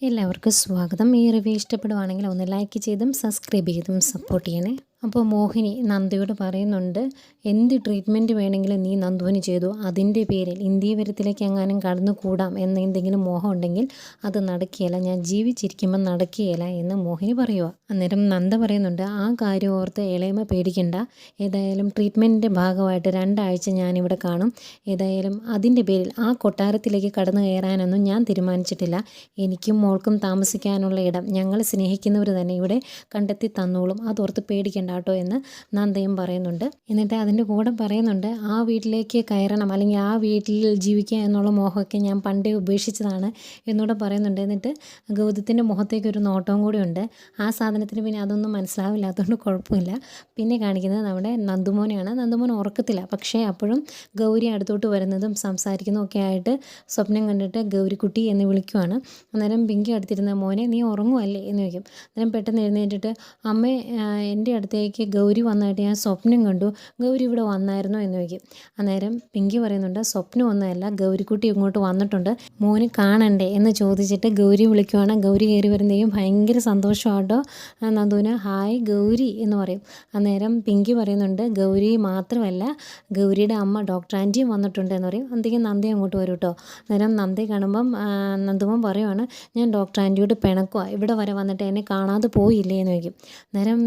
എല്ലാവർക്കും സ്വാഗതം. ഈ റിവ്യൂ ഇഷ്ടപ്പെടുവാണെങ്കിൽ ഒന്ന് ലൈക്ക് ചെയ്തും സബ്സ്ക്രൈബ് ചെയ്തും സപ്പോർട്ട് ചെയ്യണേ. അപ്പോൾ മോഹിനി നന്ദയോട് പറയുന്നുണ്ട്, എന്ത് ട്രീറ്റ്മെൻറ്റ് വേണമെങ്കിലും നീ നന്ദുവിന് ചെയ്തു, അതിൻ്റെ പേരിൽ ഇന്ത്യവരത്തിലേക്ക് എങ്ങാനും കടന്നുകൂടാം എന്ന എന്തെങ്കിലും മോഹം ഉണ്ടെങ്കിൽ അത് നടക്കുകയില്ല, ഞാൻ ജീവിച്ചിരിക്കുമ്പോൾ നടക്കുകയില്ല എന്ന് മോഹിനി പറയുക. അന്നേരം നന്ദ പറയുന്നുണ്ട്, ആ കാര്യം ഓർത്ത് ഇളയമ പേടിക്കണ്ട, ഏതായാലും ട്രീറ്റ്മെൻറ്റിൻ്റെ ഭാഗമായിട്ട് 2 ആഴ്ച ഞാനിവിടെ കാണും, ഏതായാലും അതിൻ്റെ പേരിൽ ആ കൊട്ടാരത്തിലേക്ക് കടന്നു കയറാനൊന്നും ഞാൻ തീരുമാനിച്ചിട്ടില്ല, എനിക്കും മോൾക്കും താമസിക്കാനുള്ള ഇടം ഞങ്ങൾ സ്നേഹിക്കുന്നവർ തന്നെ ഇവിടെ കണ്ടെത്തി തന്നോളും, അതോർത്ത് പേടിക്കണ്ട കേട്ടോ എന്ന് നന്ദയും പറയുന്നുണ്ട്. എന്നിട്ട് അതിൻ്റെ കൂടെ പറയുന്നുണ്ട്, ആ വീട്ടിലേക്ക് കയറണം അല്ലെങ്കിൽ ആ വീട്ടിൽ ജീവിക്കുക എന്നുള്ള മോഹമൊക്കെ ഞാൻ പണ്ടേ ഉപേക്ഷിച്ചതാണ് എന്നൂടെ പറയുന്നുണ്ട്. എന്നിട്ട് ഗൗതത്തിൻ്റെ മുഖത്തേക്ക് ഒരു നോട്ടവും കൂടി ഉണ്ട്. ആ സാധനത്തിന് പിന്നെ അതൊന്നും മനസ്സിലാവില്ലാത്തതുകൊണ്ട് കുഴപ്പമില്ല. പിന്നെ കാണിക്കുന്നത് നമ്മുടെ നന്ദുമോനെയാണ്. നന്ദുമോൻ ഉറക്കത്തില്ല, പക്ഷേ അപ്പോഴും ഗൗരി അടുത്തോട്ട് വരുന്നതും സംസാരിക്കുന്നതും ഒക്കെ ആയിട്ട് സ്വപ്നം കണ്ടിട്ട് ഗൗരിക്കുട്ടി എന്ന് വിളിക്കുവാണ്. അന്നേരം പിങ്കി അടുത്തിരുന്ന, മോനെ നീ ഉറങ്ങുമല്ലേ എന്ന് ചോദിക്കും. അന്നേരം പെട്ടെന്ന് എഴുന്നേറ്റിട്ട്, അമ്മേ എൻ്റെ അടുത്തേക്ക് ഗൗരി വന്നതായിട്ട് ഞാൻ സ്വപ്നം കണ്ടു, ഗൗരി ഇവിടെ വന്നായിരുന്നോ എന്ന് ചോദിക്കും. അന്നേരം പിങ്കി പറയുന്നുണ്ട്, സ്വപ്നമൊന്നുമല്ല, ഗൗരിക്കുട്ടി ഇങ്ങോട്ട് വന്നിട്ടുണ്ട്, മോന് കാണണ്ടേ എന്ന് ചോദിച്ചിട്ട് ഗൗരി വിളിക്കുവാണ്. ഗൗരി കയറി വരുന്നതെയും ഭയങ്കര സന്തോഷമാട്ടോ നന്ദുവിന്. ഹായ് ഗൗരി എന്ന് പറയും. അന്നേരം പിങ്കി പറയുന്നുണ്ട്, ഗൗരി മാത്രമല്ല ഗൗരിയുടെ അമ്മ ഡോക്ടർ ആൻറ്റിയും വന്നിട്ടുണ്ട് എന്ന് പറയും. അന്തിക്ക് നന്ദി അങ്ങോട്ട് വരും കേട്ടോ. അന്നേരം നന്ദി കാണുമ്പം നന്ദുമോൻ പറയുവാണ്, ഞാൻ ഡോക്ടർ ആൻറ്റിയോട് പിണക്കുക, ഇവിടെ വരെ വന്നിട്ട് എന്നെ കാണാതെ പോയില്ലേ എന്ന് ചോദിക്കും. അന്നേരം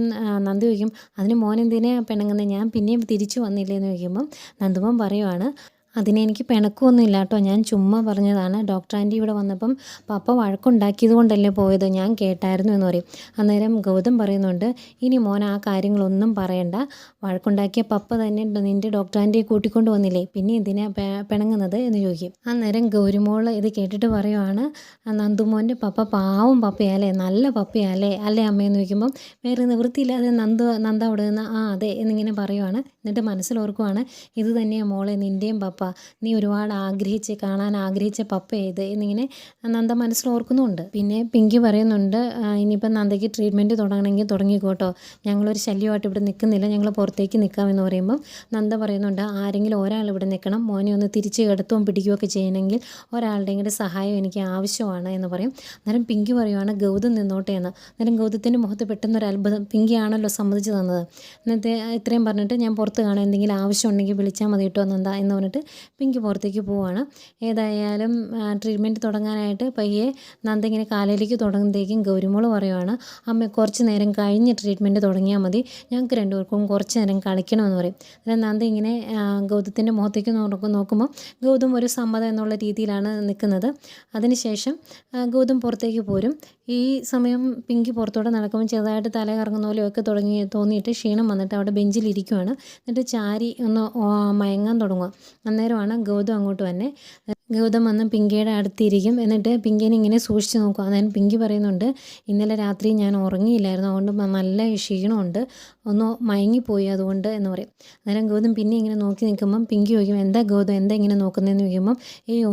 നന്ദി ചോദിക്കും, അതിന് മോൻ എന്തിനാ പിണങ്ങുന്നത്, ഞാൻ പിന്നെയും തിരിച്ചു വന്നില്ലേ എന്ന് ചോദിക്കുമ്പം നന്ദുമോൻ പറയുവാണ്, അതിനെനിക്ക് പിണക്കമൊന്നും ഇല്ല കേട്ടോ, ഞാൻ ചുമ്മാ പറഞ്ഞതാണ്, ഡോക്ടർ ആൻറ്റി ഇവിടെ വന്നപ്പം പപ്പ വഴക്കുണ്ടാക്കിയത് കൊണ്ടല്ലേ പോയത്, ഞാൻ കേട്ടായിരുന്നു എന്ന് പറയും. അന്നേരം ഗൗതം പറയുന്നുണ്ട്, ഇനി മോൻ ആ കാര്യങ്ങളൊന്നും പറയണ്ട, വഴക്കുണ്ടാക്കിയ പപ്പ തന്നെ നിൻ്റെ ഡോക്ടർ ആൻറ്റിയെ കൂട്ടിക്കൊണ്ട് വന്നില്ലേ, പിന്നെ എന്തിനാ പിണങ്ങുന്നത് എന്ന് ചോദിക്കും. അന്നേരം ഗൗരിമോൾ ഇത് കേട്ടിട്ട് പറയുവാണ്, നന്ദുമോൻ്റെ പപ്പ പാവം പപ്പയല്ലേ, നല്ല പപ്പയല്ലേ അല്ലേ അമ്മയെന്ന് ചോദിക്കുമ്പം വേറെ നിവൃത്തിയില്ലാതെ നന്ദ അവിടെ നിന്ന് ആ അതെ എന്നിങ്ങനെ പറയുവാണ്. എന്നിട്ട് മനസ്സിലോർക്കുവാണ്, ഇത് തന്നെയാണ് മോളെ നിൻ്റെയും പപ്പ, നീ ഒരുപാട് കാണാൻ ആഗ്രഹിച്ച പപ്പ ഏത് എന്നിങ്ങനെ നന്ദ മനസ്സിലോർക്കുന്നുണ്ട്. പിന്നെ പിങ്കി പറയുന്നുണ്ട്, ഇനിയിപ്പം നന്ദയ്ക്ക് ട്രീറ്റ്മെൻറ്റ് തുടങ്ങണമെങ്കിൽ തുടങ്ങിക്കോട്ടോ, ഞങ്ങളൊരു ശല്യമായിട്ട് ഇവിടെ നിൽക്കുന്നില്ല, ഞങ്ങൾ പുറത്തേക്ക് നിൽക്കാമെന്ന് പറയുമ്പം നന്ദ പറയുന്നുണ്ട്, ആരെങ്കിലും ഒരാൾ ഇവിടെ നിൽക്കണം, മോനെ ഒന്ന് തിരിച്ച് കിടത്തുകയും പിടിക്കുകയൊക്കെ ചെയ്യണമെങ്കിൽ ഒരാളുടെയും കൂടെ സഹായം എനിക്ക് ആവശ്യമാണ് എന്ന് പറയും. അന്നേരം പിങ്കി പറയുവാണ്, ഗൗതം നിന്നോട്ടെ എന്ന്. അന്നേരം ഗൗതത്തിൻ്റെ മുഖത്ത് പെട്ടെന്നൊരു അത്ഭുതം, പിങ്കിയാണല്ലോ സമ്മതിച്ച് തന്നത്, എന്നിട്ട് ഇത്രയും പറഞ്ഞിട്ട് ഞാൻ പുറത്ത് കാണാം, എന്തെങ്കിലും ആവശ്യം ഉണ്ടെങ്കിൽ വിളിച്ചാൽ മതി കേട്ടോ നന്ദ എന്ന് പറഞ്ഞിട്ട് പിങ്കി പുറത്തേക്ക് പോവുകയാണ്. ഏതായാലും ട്രീറ്റ്മെൻറ്റ് തുടങ്ങാനായിട്ട് പയ്യെ നന്ദ ഇങ്ങനെ കാലയിലേക്ക് തുടങ്ങുമ്പോഴത്തേക്കും ഗൗരിമോൾ പറയുവാണ്, അമ്മ കുറച്ച് നേരം കഴിഞ്ഞ് ട്രീറ്റ്മെൻറ്റ് തുടങ്ങിയാൽ മതി, ഞങ്ങൾക്ക് രണ്ടുപേർക്കും കുറച്ച് നേരം കളിക്കണമെന്ന് പറയും. അന്നേരം നന്ദ ഇങ്ങനെ ഗൗതത്തിൻ്റെ മുഖത്തേക്ക് നോക്കുമ്പോൾ ഗൗതം ഒരു സമ്മതം എന്നുള്ള രീതിയിലാണ് നിൽക്കുന്നത്. അതിനുശേഷം ഗൗതം പുറത്തേക്ക് പോരും. ഈ സമയം പിങ്കി പുറത്തോടെ നടക്കുമ്പോൾ ചെറുതായിട്ട് തല കറങ്ങുന്ന പോലെയൊക്കെ തോന്നിയിട്ട് ക്ഷീണം വന്നിട്ട് അവിടെ ബെഞ്ചിലിരിക്കുവാണ്. എന്നിട്ട് ചാരി ഒന്ന് മയങ്ങാൻ തുടങ്ങുക. അന്നേരമാണ് ഗൗതം അങ്ങോട്ട് വന്നെ. ഗൗതം വന്ന് പിങ്കിയുടെ അടുത്തിരിക്കും. എന്നിട്ട് പിങ്കിനെ ഇങ്ങനെ സൂക്ഷിച്ച് നോക്കും. അന്നേരം പിങ്കി പറയുന്നുണ്ട്, ഇന്നലെ രാത്രി ഞാൻ ഉറങ്ങിയില്ലായിരുന്നു, അതുകൊണ്ട് നല്ല ക്ഷീണമുണ്ട്, ഒന്ന് മയങ്ങിപ്പോയി അതുകൊണ്ട് എന്ന് പറയും. അന്നേരം ഗൗതം പിന്നെ ഇങ്ങനെ നോക്കി നിൽക്കുമ്പം പിങ്കി ചോദിക്കും, എന്താ ഗൗതം എന്താ ഇങ്ങനെ നോക്കുന്നതെന്ന് ചോദിക്കുമ്പം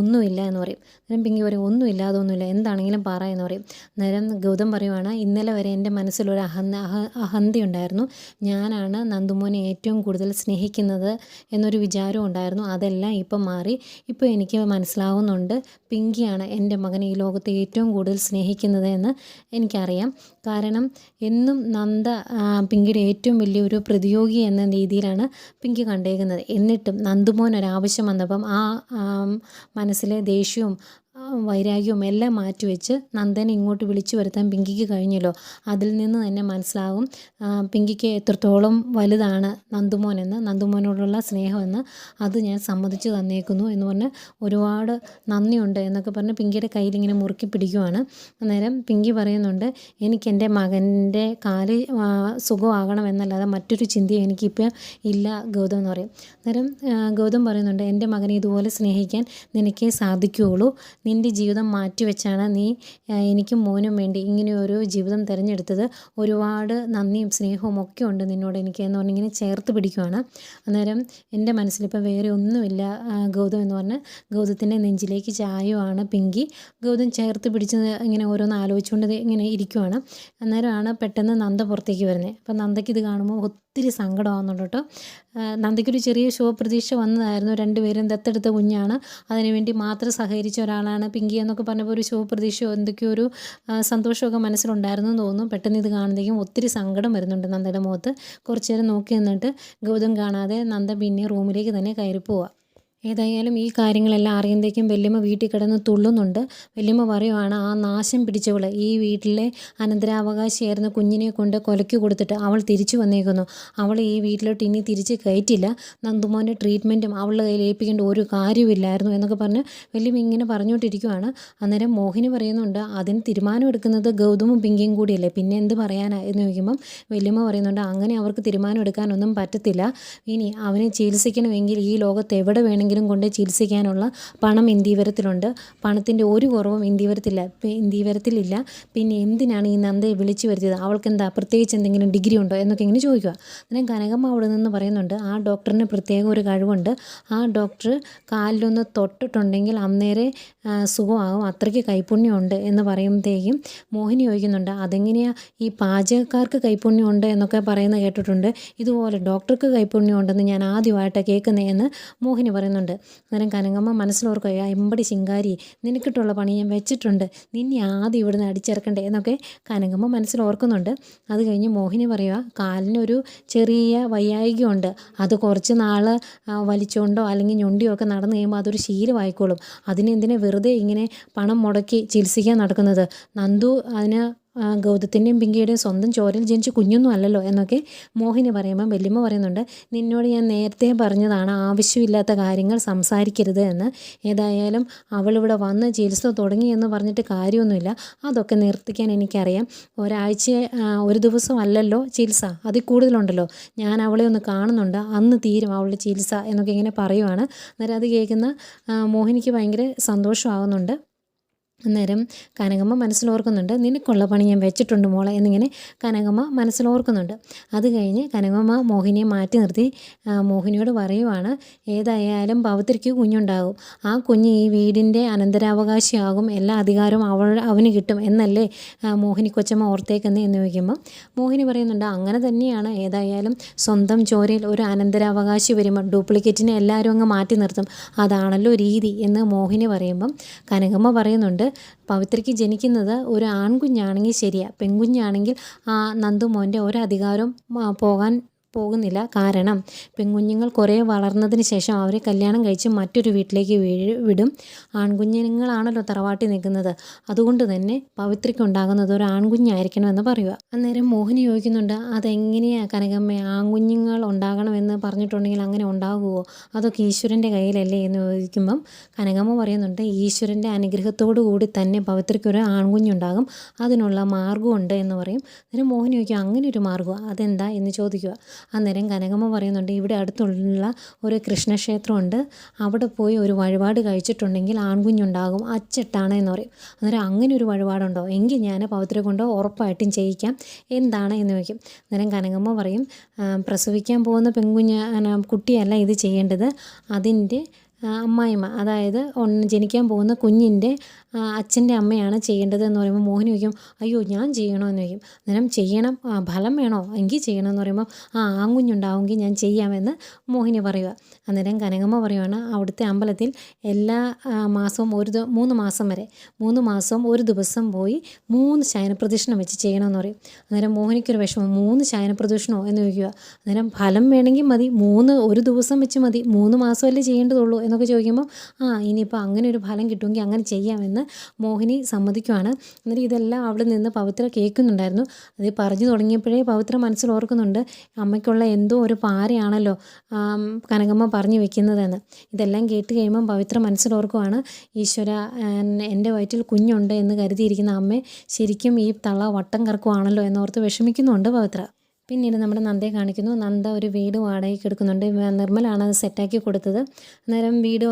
ഒന്നുമില്ല എന്ന് പറയും. അന്നേരം പിങ്കി പറയും, ഒന്നുമില്ല അതൊന്നുമില്ല, എന്താണെങ്കിലും പറ എന്ന് പറയും. അന്നേരം ഗൗതം പറയുവാണ്, ഇന്നലെ വരെ എൻ്റെ മനസ്സിലൊരു അഹന്തി ഉണ്ടായിരുന്നു, ഞാനാണ് നന്ദുമോനെ ഏറ്റവും കൂടുതൽ സ്നേഹിക്കുന്നത് എന്നൊരു വിചാരം ഉണ്ടായിരുന്നു, അതെല്ലാം ഇപ്പം മാറി, ഇപ്പോൾ എനിക്ക് മനസ്സിലാവുന്നുണ്ട്, പിങ്കിയാണ് എൻ്റെ മകനെ ഈ ലോകത്തെ ഏറ്റവും കൂടുതൽ സ്നേഹിക്കുന്നത് എന്ന് എനിക്കറിയാം. കാരണം എന്നും നന്ദ പിങ്കിയുടെ ഏറ്റവും വലിയൊരു പ്രതിയോഗി എന്ന രീതിയിലാണ് പിങ്കി കണ്ടേക്കുന്നത്. എന്നിട്ടും നന്ദുമോൻ ഒരാവശ്യം വന്നപ്പം ആ മനസ്സിലെ ദേഷ്യവും വൈരാഗ്യവും എല്ലാം മാറ്റിവെച്ച് നന്ദനെ ഇങ്ങോട്ട് വിളിച്ചു വരുത്താൻ പിങ്കിക്ക് കഴിഞ്ഞല്ലോ. അതിൽ നിന്ന് തന്നെ മനസ്സിലാവും പിങ്കിക്ക് എത്രത്തോളം വലുതാണ് നന്ദുമോനോടുള്ള സ്നേഹമെന്ന്. അത് ഞാൻ സമ്മതിച്ചു തന്നേക്കുന്നു എന്ന് പറഞ്ഞ് ഒരുപാട് നന്ദിയുണ്ട് എന്നൊക്കെ പറഞ്ഞ് പിങ്കിയുടെ കയ്യിലിങ്ങനെ മുറുക്കി പിടിക്കുവാണ്. അന്നേരം പിങ്കി പറയുന്നുണ്ട്, എനിക്ക് എൻ്റെ മകൻ്റെ കാല് സുഖമാകണമെന്നല്ലാതെ മറ്റൊരു ചിന്തയും എനിക്കിപ്പോൾ ഇല്ല ഗൗതം എന്ന് പറയും. അന്നേരം ഗൗതം പറയുന്നുണ്ട്, എൻ്റെ മകനെ ഇതുപോലെ സ്നേഹിക്കാൻ നിനക്കേ സാധിക്കുകയുള്ളൂ, നിൻ്റെ ജീവിതം മാറ്റിവെച്ചാണ് നീ എനിക്കും മോനും വേണ്ടി ഇങ്ങനെയൊരു ജീവിതം തിരഞ്ഞെടുത്തത്, ഒരുപാട് നന്ദിയും സ്നേഹവും ഒക്കെ ഉണ്ട് നിന്നോട് എനിക്ക് എന്ന് പറഞ്ഞിങ്ങനെ ചേർത്ത് പിടിക്കുവാണ്. അന്നേരം എൻ്റെ മനസ്സിലിപ്പോൾ വേറെ ഒന്നുമില്ല ഗൗതം എന്ന് പറഞ്ഞ് ഗൗതത്തിൻ്റെ നെഞ്ചിലേക്ക് ചായുവാണ് പിങ്കി. ഗൗതം ചേർത്ത് പിടിച്ച് ഇങ്ങനെ ഓരോന്ന് ആലോചിച്ചുകൊണ്ട് ഇങ്ങനെ ഇരിക്കുവാണ്. അന്നേരമാണ് പെട്ടെന്ന് നന്ദ പുറത്തേക്ക് വരുന്നത്. അപ്പം നന്ദയ്ക്ക് ഇത് കാണുമ്പോൾ ഒത്തിരി സങ്കടമാകുന്നുണ്ട് കേട്ടോ. നന്ദയ്ക്കൊരു ചെറിയ പ്രതീക്ഷ വന്നതായിരുന്നു. രണ്ടുപേരും ദത്തെടുത്ത കുഞ്ഞാണ്, അതിനുവേണ്ടി മാത്രം സഹകരിച്ച ഒരാളാണ് പിങ്കി എന്നൊക്കെ പറഞ്ഞപ്പോൾ ഒരു പ്രതീക്ഷയോ എന്തൊക്കെയോ ഒരു സന്തോഷമൊക്കെ മനസ്സിലുണ്ടായിരുന്നു എന്ന് തോന്നുന്നു. പെട്ടെന്ന് ഇത് കാണുമ്പോഴേക്കും ഒത്തിരി സങ്കടം വരുന്നുണ്ട് നന്ദയുടെ മുഖത്ത്. കുറച്ച് നേരം നോക്കി നിന്നിട്ട് ഗൗതം കാണാതെ നന്ദ പിന്നെ റൂമിലേക്ക് തന്നെ കയറി പോവുക. ഏതായാലും ഈ കാര്യങ്ങളെല്ലാം അറിയുമ്പോഴേക്കും വല്യമ്മ വീട്ടിൽ കിടന്ന് തുള്ളുന്നുണ്ട്. വല്യമ്മ പറയുവാണ്, ആ നാശം പിടിച്ചവൾ, ഈ വീട്ടിലെ അനന്തരാവകാശിയായിരുന്ന കുഞ്ഞിനെ കൊണ്ട് കൊലയ്ക്ക് കൊടുത്തിട്ട് അവൾ തിരിച്ചു വന്നേക്കുന്നു. അവൾ ഈ വീട്ടിലോട്ട് ഇനി തിരിച്ച് കയറ്റില്ല. നന്ദുമോൻ്റെ ട്രീറ്റ്മെൻറ്റും അവളുടെ കയ്യിൽ ഏൽപ്പിക്കേണ്ട ഒരു കാര്യമില്ലായിരുന്നു എന്നൊക്കെ പറഞ്ഞ് വല്യമ്മ ഇങ്ങനെ പറഞ്ഞുകൊണ്ടിരിക്കുവാണ്. അന്നേരം മോഹിനി പറയുന്നുണ്ട്, അതിന് തീരുമാനം എടുക്കുന്നത് ഗൗതമും പിങ്കിയും കൂടിയല്ലേ, പിന്നെ എന്ത് പറയാനാ എന്ന് ചോദിക്കുമ്പം വല്യമ്മ പറയുന്നുണ്ട്, അങ്ങനെ അവർക്ക് തീരുമാനം എടുക്കാനൊന്നും പറ്റത്തില്ല. ഇനി അവനെ ചികിത്സിക്കണമെങ്കിൽ ഈ ലോകത്ത് എവിടെ വേണമെങ്കിലും കൊണ്ട് ചികിത്സിക്കാനുള്ള പണം ഇന്ദീവരത്തിലുണ്ട്. പണത്തിൻ്റെ ഒരു കുറവും ഇന്ദീവരത്തിലില്ല. പിന്നെ എന്തിനാണ് ഈ നന്ദയെ വിളിച്ചു വരുത്തിയത്? അവൾക്ക് എന്താ പ്രത്യേകിച്ച് എന്തെങ്കിലും ഡിഗ്രി ഉണ്ടോ എന്നൊക്കെ ഇങ്ങനെ ചോദിക്കുക. അന്നേരം കനകമ്മ അവിടെ നിന്ന് പറയുന്നുണ്ട്, ആ ഡോക്ടറിന് പ്രത്യേക ഒരു കഴിവുണ്ട്. ആ ഡോക്ടർ കാലിലൊന്ന് തൊട്ടിട്ടുണ്ടെങ്കിൽ അന്നേരെ സുഖമാകും, അത്രയ്ക്ക് കൈപ്പുണ്യമുണ്ട് എന്ന് പറയുമ്പോഴത്തേക്കും മോഹിനി ചോദിക്കുന്നുണ്ട്, അതെങ്ങനെയാണ് ഈ പാചകക്കാർക്ക് കൈപ്പുണ്യമുണ്ട് എന്നൊക്കെ പറയുന്നത് കേട്ടിട്ടുണ്ട്, ഇതുപോലെ ഡോക്ടർക്ക് കൈപ്പുണ്യമുണ്ടെന്ന് ഞാൻ ആദ്യമായിട്ടാണ് കേൾക്കുന്നതെന്ന് മോഹിനി പറയുന്നുണ്ട്. അന്നേരം കനകമ്മ മനസ്സിലോർക്കുക, എമ്പടി ശിങ്കാരി, നിനക്കിട്ടുള്ള പണി ഞാൻ വെച്ചിട്ടുണ്ട്, നിന്നെ ആദ്യം ഇവിടുന്ന് അടിച്ചിറക്കണ്ടേ എന്നൊക്കെ കനകമ്മ മനസ്സിലോർക്കുന്നുണ്ട്. അത് കഴിഞ്ഞ് മോഹിനി പറയുക, കാലിനൊരു ചെറിയ വയ്യായികയുണ്ട്, അത് കുറച്ച് നാൾ വലിച്ചുകൊണ്ടോ അല്ലെങ്കിൽ ഞൊണ്ടിയോ ഒക്കെ നടന്നു കഴിയുമ്പോൾ അതൊരു ശീലമായിക്കോളും. അതിനെന്തിനെ വെറുതെ ഇങ്ങനെ പണം മുടക്കി ചികിത്സിക്കാൻ നടക്കുന്നത്? നന്ദു അതിന് ഗൗതത്തിൻ്റെയും പിങ്കിയുടെയും സ്വന്തം ചോരയിൽ ജനിച്ച കുഞ്ഞൊന്നും അല്ലല്ലോ എന്നൊക്കെ മോഹിനി പറയുമ്പം വല്യമ്മ പറയുന്നുണ്ട്, നിന്നോട് ഞാൻ നേരത്തെ പറഞ്ഞതാണ് ആവശ്യമില്ലാത്ത കാര്യങ്ങൾ സംസാരിക്കരുത് എന്ന്. ഏതായാലും അവളിവിടെ വന്ന് ചികിത്സ തുടങ്ങി എന്ന് പറഞ്ഞിട്ട് കാര്യമൊന്നുമില്ല, അതൊക്കെ നിർത്തിക്കാൻ എനിക്കറിയാം. ഒരു ദിവസം അല്ലല്ലോ ചികിത്സ, അതിൽ കൂടുതലുണ്ടല്ലോ. ഞാൻ അവളെ ഒന്ന് കാണുന്നുണ്ട്, അന്ന് തീരും അവളുടെ ചികിത്സ എന്നൊക്കെ ഇങ്ങനെ പറയുവാണ്. അന്നേരം അത് കേൾക്കുന്ന മോഹിനിക്ക് ഭയങ്കര സന്തോഷമാകുന്നുണ്ട്. അന്നേരം കനകമ്മ മനസ്സിലോർക്കുന്നുണ്ട്, നിനക്കുള്ള പണി ഞാൻ വെച്ചിട്ടുണ്ട് മോളെ എന്നിങ്ങനെ കനകമ്മ മനസ്സിലോർക്കുന്നുണ്ട്. അത് കഴിഞ്ഞ് കനകമ്മ മോഹിനിയെ മാറ്റി നിർത്തി മോഹിനിയോട് പറയുവാണ്, ഏതായാലും പവിത്രയ്ക്ക് കുഞ്ഞുണ്ടാകും, ആ കുഞ്ഞ് ഈ വീടിൻ്റെ അനന്തരാവകാശിയാകും, എല്ലാ അധികാരവും അവന് കിട്ടും എന്നല്ലേ മോഹിനി കൊച്ചമ്മ ഓർത്തേക്കുന്നത് എന്ന് ചോദിക്കുമ്പോൾ മോഹിനി പറയുന്നുണ്ട്, അങ്ങനെ തന്നെയാണ്. ഏതായാലും സ്വന്തം ചോരയിൽ ഒരു അനന്തരാവകാശി വരുമ്പോൾ ഡ്യൂപ്ലിക്കേറ്റിനെ എല്ലാവരും അങ്ങ് മാറ്റി നിർത്തും, അതാണല്ലോ രീതി എന്ന് മോഹിനി പറയുമ്പം കനകമ്മ പറയുന്നുണ്ട്, പവിത്രയ്ക്ക് ജനിക്കുന്നത് ഒരു ആൺകുഞ്ഞാണെങ്കിൽ ശരിയാണ്, പെൺകുഞ്ഞാണെങ്കിൽ ആ നന്ദുമോൻ്റെ ഒരധികാരം പോകുന്നില്ല. കാരണം പെൺകുഞ്ഞുങ്ങൾ കുറേ വളർന്നതിന് ശേഷം അവരെ കല്യാണം കഴിച്ച് മറ്റൊരു വീട്ടിലേക്ക് വിടും. ആൺകുഞ്ഞുങ്ങളാണല്ലോ തറവാട്ടിൽ നിൽക്കുന്നത്, അതുകൊണ്ട് തന്നെ പവിത്രയ്ക്ക് ഉണ്ടാകുന്നത് ഒരു ആൺകുഞ്ഞായിരിക്കണമെന്ന് പറയുക. അന്നേരം മോഹിനി ചോദിക്കുന്നുണ്ട്, അതെങ്ങനെയാണ് കനകമ്മ, ആൺകുഞ്ഞുങ്ങൾ ഉണ്ടാകണമെന്ന് പറഞ്ഞിട്ടുണ്ടെങ്കിൽ അങ്ങനെ ഉണ്ടാകുമോ, അതൊക്കെ ഈശ്വരൻ്റെ കയ്യിലല്ലേ എന്ന് ചോദിക്കുമ്പം കനകമ്മ പറയുന്നുണ്ട്, ഈശ്വരൻ്റെ അനുഗ്രഹത്തോടു കൂടി തന്നെ പവിത്രയ്ക്കൊരു ആൺകുഞ്ഞുണ്ടാകും, അതിനുള്ള മാർഗ്ഗമുണ്ട് എന്ന് പറയും. അന്നേരം മോഹിനി ചോദിക്കും, അങ്ങനെ ഒരു മാർഗ്ഗം അതെന്താ എന്ന് ചോദിക്കുക. അന്നേരം കനകമ്മ പറയുന്നുണ്ട്, ഇവിടെ അടുത്തുള്ള ഒരു കൃഷ്ണക്ഷേത്രമുണ്ട്, അവിടെ പോയി ഒരു വഴിപാട് കഴിച്ചിട്ടുണ്ടെങ്കിൽ ആൺകുഞ്ഞുണ്ടാകും, അച്ചട്ടാണ് എന്ന് പറയും. അന്നേരം അങ്ങനെ ഒരു വഴിപാടുണ്ടോ, എങ്കിൽ ഞാൻ പവിത്രയെ കൊണ്ട് ഉറപ്പായിട്ടും ചെയ്യിക്കാം, എന്താണ് എന്ന് ചോദിക്കും. അന്നേരം കനകമ്മ പറയും, പ്രസവിക്കാൻ പോകുന്ന കുട്ടിയല്ല ഇത് ചെയ്യേണ്ടത്, അതിൻ്റെ അമ്മായിമ്മ, അതായത് ജനിക്കാൻ പോകുന്ന കുഞ്ഞിൻ്റെ അച്ഛൻ്റെ അമ്മയാണ് ചെയ്യേണ്ടത് എന്ന് പറയുമ്പോൾ മോഹിനി ചോദിക്കും, അയ്യോ ഞാൻ ചെയ്യണോ എന്ന് ചോദിക്കും. അന്നേരം ചെയ്യണം, ഫലം വേണോ, എങ്കിൽ ചെയ്യണമെന്ന് പറയുമ്പോൾ ആൺകുഞ്ഞുണ്ടാവുമെങ്കിൽ ഞാൻ ചെയ്യാമെന്ന് മോഹിനി പറയുക. അന്നേരം കനകമ്മ പറയുവാണ്, അവിടുത്തെ അമ്പലത്തിൽ എല്ലാ മാസവും 3 മാസം വരെ 3 മാസം ഒരു ദിവസം പോയി 3 ശയനപ്രദക്ഷിണം വെച്ച് ചെയ്യണമെന്ന് പറയും. അന്നേരം മോഹിനിക്കൊരു വിഷമം, 3 ശയനപ്രദക്ഷിണമോ എന്ന് ചോദിക്കുക. അന്നേരം ഫലം വേണമെങ്കിൽ മതി, ഒരു ദിവസം വെച്ച് മതി, 3 മാസമല്ലേ ചെയ്യേണ്ടതുള്ളൂ എന്നൊക്കെ ചോദിക്കുമ്പോൾ ഇനിയിപ്പോൾ അങ്ങനെ ഒരു ഫലം കിട്ടുമെങ്കിൽ അങ്ങനെ ചെയ്യാമെന്ന് മോഹിനി സമ്മതിക്കുവാണ്. എന്നിട്ട് ഇതെല്ലാം അവിടെ നിന്ന് പവിത്ര കേൾക്കുന്നുണ്ടായിരുന്നു. അത് പറഞ്ഞു തുടങ്ങിയപ്പോഴേ പവിത്ര മനസ്സിൽ ഓർക്കുന്നുണ്ട്, അമ്മയ്ക്കുള്ള എന്തോ ഒരു പാരയാണല്ലോ കനകമ്മ പറഞ്ഞു വെക്കുന്നതെന്ന്. ഇതെല്ലാം കേട്ട് കഴിയുമ്പം പവിത്ര മനസ്സിലോർക്കുവാണ്, ഈശ്വര, എൻ്റെ വയറ്റിൽ കുഞ്ഞുണ്ട് എന്ന് കരുതിയിരിക്കുന്ന അമ്മ ശരിക്കും ഈ തള്ള വട്ടം കറക്കുവാണല്ലോ എന്നോർത്ത് വിഷമിക്കുന്നുണ്ട് പവിത്ര. പിന്നീട് നമ്മുടെ നന്ദയെ കാണിക്കുന്നു. നന്ദ ഒരു വീട് വാടകയ്ക്ക് എടുക്കുന്നുണ്ട്. നിർമ്മലാണ് അത് സെറ്റാക്കി കൊടുത്തത്. അന്നേരം വീട്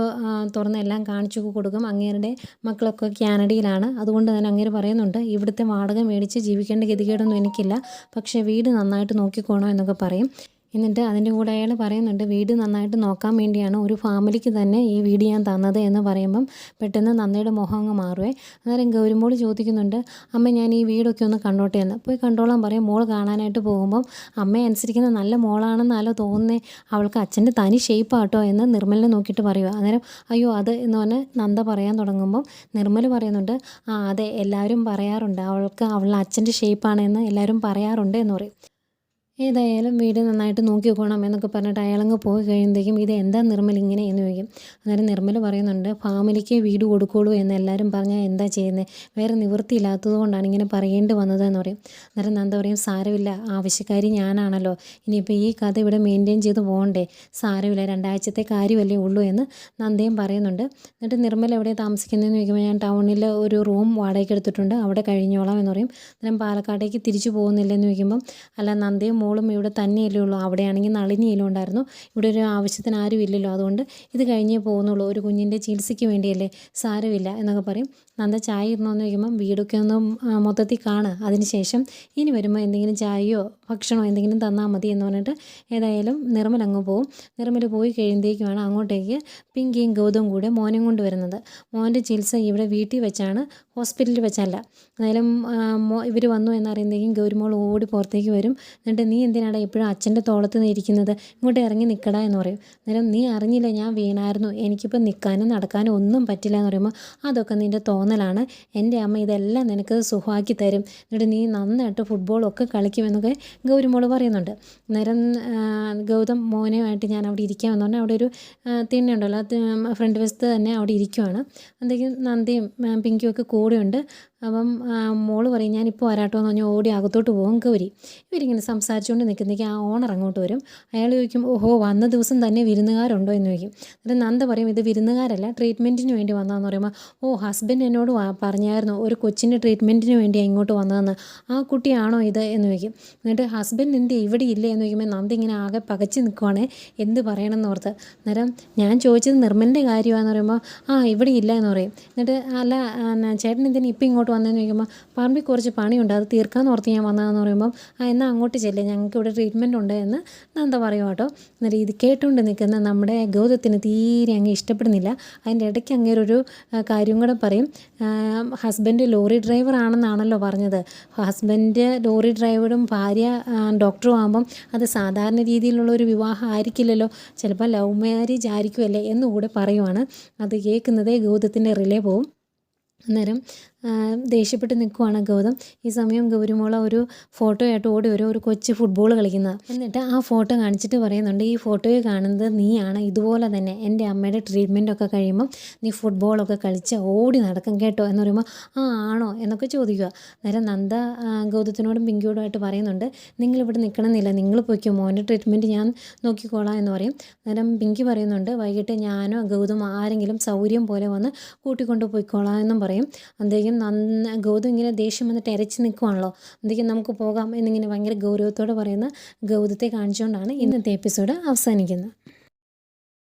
തുറന്ന് എല്ലാം കാണിച്ചു കൊടുക്കും. അങ്ങേരുടെ മക്കളൊക്കെ കാനഡയിലാണ്, അതുകൊണ്ട് തന്നെ അങ്ങേര് പറയുന്നുണ്ട്, ഇവിടുത്തെ വാടക മേടിച്ച് ജീവിക്കേണ്ട ഗതികേടൊന്നും എനിക്കില്ല, പക്ഷേ വീട് നന്നായിട്ട് നോക്കിക്കോണം എന്നൊക്കെ പറയും. എന്നിട്ട് അതിൻ്റെ കൂടെ അയാൾ പറയുന്നുണ്ട് വീട് നന്നായിട്ട് നോക്കാൻ വേണ്ടിയാണ് ഒരു ഫാമിലിക്ക് തന്നെ ഈ വീട് ഞാൻ തന്നത് എന്ന് പറയുമ്പം പെട്ടെന്ന് നന്ദയുടെ മുഖം അങ്ങ് മാറുവേ. അന്നേരം ഗൗരിമോൾ ചോദിക്കുന്നുണ്ട്, അമ്മ ഞാൻ ഈ വീടൊക്കെ ഒന്ന് കണ്ടോട്ടെ എന്ന്. പോയി കണ്ടോളാൻ പറയും. മോൾ കാണാനായിട്ട് പോകുമ്പം അമ്മയെ അനുസരിക്കുന്ന നല്ല മോളാണെന്നല്ലോ തോന്നുന്നേ, അവൾക്ക് അച്ഛൻ്റെ തനി ഷേപ്പാട്ടോ എന്ന് നിർമ്മലിനെ നോക്കിയിട്ട് പറയുക. അന്നേരം അയ്യോ അത് എന്ന് പറഞ്ഞ് നന്ദ പറയാൻ തുടങ്ങുമ്പം നിർമ്മൽ പറയുന്നുണ്ട്, ആ അതെ എല്ലാവരും പറയാറുണ്ട് അവൾക്ക് അവളുടെ അച്ഛൻ്റെ ഷേപ്പാണെന്ന് എല്ലാവരും പറയാറുണ്ട് എന്ന് പറയും. ഏതായാലും വീട് നന്നായിട്ട് നോക്കി വെക്കണം എന്നൊക്കെ പറഞ്ഞിട്ട് അയാളങ്ങ് പോയി കഴിയുമ്പോഴേക്കും ഇത് എന്താ നിർമ്മൽ ഇങ്ങനെ എന്ന് ചോദിക്കും. അന്നേരം നിർമ്മൽ പറയുന്നുണ്ട്, ഫാമിലിക്ക് വീട് കൊടുക്കുള്ളൂ എന്ന് എല്ലാവരും പറഞ്ഞാൽ എന്താ ചെയ്യുന്നത്, വേറെ നിവൃത്തിയില്ലാത്തത് കൊണ്ടാണ് ഇങ്ങനെ പറയേണ്ടി വന്നതെന്ന് പറയും. അന്നേരം നന്ദ പറയും, സാരമില്ല ആവശ്യക്കാരി ഞാനാണല്ലോ, ഇനിയിപ്പോൾ ഈ കഥ ഇവിടെ മെയിൻറ്റെയിൻ ചെയ്ത് പോകണ്ടേ, സാരമില്ല 2 ആഴ്ചത്തെ കാര്യമല്ലേ ഉള്ളൂ എന്ന് നന്ദയും പറയുന്നുണ്ട്. എന്നിട്ട് നിർമ്മൽ എവിടെയാണ് താമസിക്കുന്നതെന്ന് ചോദിക്കുമ്പോൾ ഞാൻ ടൗണിൽ ഒരു റൂം വാടകയ്ക്ക് എടുത്തിട്ടുണ്ട്, അവിടെ കഴിഞ്ഞോളാം എന്ന് പറയും. അന്നേരം പാലക്കാട്ടേക്ക് തിരിച്ചു പോകുന്നില്ലെന്ന് ചോദിക്കുമ്പം അല്ല നന്ദയും മോളും ഇവിടെ തന്നെയല്ലേ ഉള്ളൂ, അവിടെയാണെങ്കിൽ നളിനിയിലും ഉണ്ടായിരുന്നു, ഇവിടെ ഒരു ആവശ്യത്തിന് ആരും ഇല്ലല്ലോ, അതുകൊണ്ട് ഇത് കഴിഞ്ഞേ പോകുന്നുള്ളൂ, ഒരു കുഞ്ഞിൻ്റെ ചികിത്സയ്ക്ക് വേണ്ടിയല്ലേ, സാരമില്ല എന്നൊക്കെ പറയും. നന്ദ ചായ ഇരുന്നോന്ന് ചോദിക്കുമ്പം വീടൊക്കെ ഒന്ന് മൊത്തത്തിൽ കാണുക, അതിന് ശേഷം ഇനി വരുമ്പോൾ എന്തെങ്കിലും ചായയോ ഭക്ഷണമോ എന്തെങ്കിലും തന്നാൽ മതി എന്ന് പറഞ്ഞിട്ട് ഏതായാലും നിർമ്മൽ അങ്ങ് പോവും. നിർമ്മൽ പോയി കഴിയുമ്പോഴേക്കുമാണ് അങ്ങോട്ടേക്ക് പിങ്കിയും ഗൗതവും കൂടെ മോനെ കൊണ്ട് വരുന്നത്. മോൻ്റെ ചികിത്സ ഇവിടെ വീട്ടിൽ വെച്ചാണ്, ഹോസ്പിറ്റലിൽ വെച്ചല്ല. എന്തായാലും ഇവർ വന്നു എന്നറിയുമ്പോഴേക്കും ഗൗരിമോൾ ഓടി പുറത്തേക്ക് വരും. എന്നിട്ട് നീ എന്തിനാടാ എപ്പോഴും അച്ഛൻ്റെ തോളത്ത് ഇരിക്കുന്നത്, ഇങ്ങോട്ട് ഇറങ്ങി നിൽക്കടാ എന്ന് പറയും. അന്നേരം നീ അറിഞ്ഞില്ല ഞാൻ വീണായിരുന്നു, എനിക്കിപ്പോൾ നിൽക്കാനും നടക്കാനും ഒന്നും പറ്റില്ല എന്ന് പറയുമ്പോൾ അതൊക്കെ നിൻ്റെ തോന്നലാണ്, എൻ്റെ അമ്മ ഇതെല്ലാം നിനക്ക് സുഖമാക്കി തരും, എന്നിട്ട് നീ നന്നായിട്ട് ഫുട്ബോളൊക്കെ കളിക്കുമെന്നൊക്കെ ഗൗരിമോൾ പറയുന്നുണ്ട്. അന്നേരം ഗൗതം മോനുമായിട്ട് ഞാൻ അവിടെ ഇരിക്കാമെന്ന് പറഞ്ഞാൽ അവിടെ ഒരു തിണ്ണയുണ്ടല്ലോ, ഫ്രണ്ട് വശത്ത് തന്നെ അവിടെ ഇരിക്കുവാണ്. എന്തെങ്കിലും നന്ദിയും പിങ്കിയും ഒക്കെ കൂടെയുണ്ട്. അപ്പം മോള് പറയും ഞാനിപ്പോൾ വരാട്ടോ എന്ന് പറഞ്ഞാൽ ഓടി അകത്തോട്ട് പോകും ഗൗരി. ഇവരിങ്ങനെ സംസാരിച്ചുകൊണ്ട് നിൽക്കുന്നേക്ക് ആ ഓണർ അങ്ങോട്ട് വരും. അയാൾ ചോദിക്കും, ഓഹോ വന്ന ദിവസം തന്നെ വിരുന്നുകാരുണ്ടോ എന്ന് ചോദിക്കും. എന്നിട്ട് നന്ദ പറയും ഇത് വിരുന്നുകാരല്ല, ട്രീറ്റ്മെൻറ്റിന് വേണ്ടി വന്നതെന്ന് പറയുമ്പോൾ ഓ ഹസ്ബൻഡ് എന്നോട് പറഞ്ഞായിരുന്നു ഒരു കൊച്ചിൻ്റെ ട്രീറ്റ്മെൻറ്റിന് വേണ്ടിയാണ് ഇങ്ങോട്ട് വന്നതെന്ന്, ആ കുട്ടിയാണോ ഇത് എന്ന് ചോദിക്കും. എന്നിട്ട് ഹസ്ബൻഡ് എന്ത് ഇവിടെ ഇല്ലേ എന്ന് ചോദിക്കുമ്പോൾ നന്ദ ഇങ്ങനെ ആകെ പകച്ച് നിൽക്കുവാണ്, എന്ത് പറയണമെന്ന് ഓർത്ത്. അന്നേരം ഞാൻ ചോദിച്ചത് നിർമ്മലിൻ്റെ കാര്യമാണെന്ന് പറയുമ്പോൾ ആ ഇവിടെ ഇല്ല എന്ന് പറയും. എന്നിട്ട് അല്ല ചേട്ടൻ എന്തിനാ ഇപ്പം ഇങ്ങോട്ട് വന്നതെന്ന് ചോദിക്കുമ്പോൾ പറമ്പിൽ കുറച്ച് പണിയുണ്ട് അത് തീർക്കാമെന്ന് ഓർത്ത് ഞാൻ വന്നതെന്ന് പറയുമ്പം എന്നാൽ അങ്ങോട്ട് ചെല്ലേ ഞങ്ങൾക്ക് ഇവിടെ ട്രീറ്റ്മെൻറ്റ് ഉണ്ട് എന്ന് നന്ദ പറയും കേട്ടോ. എന്നിട്ട് ഇത് കേട്ടുകൊണ്ട് നിൽക്കുന്ന നമ്മുടെ ഗൗതത്തിന് തീരെ അങ്ങ് ഇഷ്ടപ്പെടുന്നില്ല. അതിൻ്റെ ഇടയ്ക്ക് അങ്ങേരൊരു കാര്യം കൂടെ പറയും, ഹസ്ബൻഡ് ലോറി ഡ്രൈവർ ആണെന്നാണല്ലോ പറഞ്ഞത്, ഹസ്ബൻഡ് ലോറി ഡ്രൈവറും ഭാര്യ ഡോക്ടറും ആകുമ്പം അത് സാധാരണ രീതിയിലുള്ളൊരു വിവാഹം ആയിരിക്കില്ലല്ലോ, ചിലപ്പോൾ ലവ് മാരേജ് ആയിരിക്കുമല്ലേ എന്നുകൂടെ പറയുവാണ്. അത് കേൾക്കുന്നതേ ഗൗതത്തിൻ്റെ റിലേ പോവും. അന്നേരം ദേഷ്യപ്പെട്ട് നിൽക്കുവാണ് ഗൗതം. ഈ സമയം ഗൗരിമോള ഒരു ഫോട്ടോ ആയിട്ട് ഓടി വരും, ഒരു കൊച്ചു ഫുട്ബോൾ കളിക്കുന്നത്. എന്നിട്ട് ആ ഫോട്ടോ കാണിച്ചിട്ട് പറയുന്നുണ്ട് ഈ ഫോട്ടോയിൽ കാണുന്നത് നീയാണ്, ഇതുപോലെ തന്നെ എൻ്റെ അമ്മയുടെ ട്രീറ്റ്മെൻറ്റൊക്കെ കഴിയുമ്പം നീ ഫുട്ബോളൊക്കെ കളിച്ച് ഓടി നടക്കും കേട്ടോ എന്ന് പറയുമ്പോൾ ആ ആണോ എന്നൊക്കെ ചോദിക്കുക. അന്നേരം നന്ദ ഗൗതത്തിനോടും പിങ്കിയോടുമായിട്ട് പറയുന്നുണ്ട് നിങ്ങളിവിടെ നിൽക്കണമെന്നില്ല, നിങ്ങൾ പോയിക്കോ മോൻ്റെ ട്രീറ്റ്മെൻറ്റ് ഞാൻ നോക്കിക്കോളാം എന്ന് പറയും. അന്നേരം പിങ്കി പറയുന്നുണ്ട് വൈകിട്ട് ഞാനോ ഗൗതം ആരെങ്കിലും സൗകര്യം പോലെ വന്ന് കൂട്ടിക്കൊണ്ട് പോയിക്കോളാം എന്നും പറയും. അന്തേക്കും ഗൗതം ഇങ്ങനെ ദേഷ്യം വന്നിട്ട് ഇരച്ച് നിൽക്കുവാണല്ലോ, അന്തേക്കും നമുക്ക് പോകാം എന്നിങ്ങനെ ഭയങ്കര ഗൗരവത്തോടെ പറയുന്ന ഗൗതത്തെ കാണിച്ചുകൊണ്ടാണ് ഇന്നത്തെ എപ്പിസോഡ് അവസാനിക്കുന്നത്.